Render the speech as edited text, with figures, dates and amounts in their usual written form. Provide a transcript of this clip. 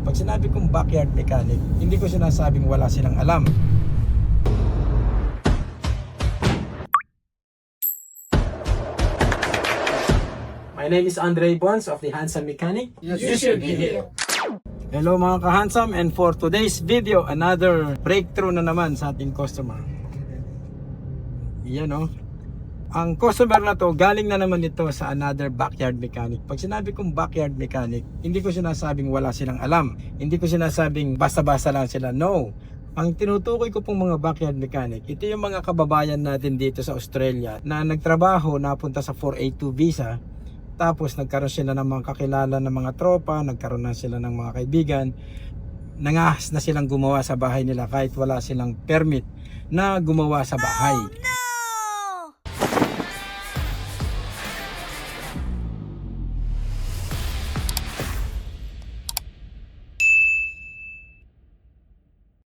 Pag sinabi kong backyard mechanic, hindi ko sinasabing wala silang alam. My name is Andre Bonds of the Handsome Mechanic. You should be here. Hello mga ka-handsome, and for today's video, another breakthrough na naman sa ating customer. Yan o. Ang customer na to, galing na naman ito sa another backyard mechanic. Pag sinabi kong backyard mechanic, hindi ko sinasabing wala silang alam. Hindi ko sinasabing basta-basta lang sila. No. Ang tinutukoy ko pong mga backyard mechanic, ito yung mga kababayan natin dito sa Australia na nagtrabaho, napunta sa 482 visa. Tapos nagkaroon sila ng mga kakilala ng mga tropa, nagkaroon na sila ng mga kaibigan. Nangahas na silang gumawa sa bahay nila kahit wala silang permit na gumawa sa bahay.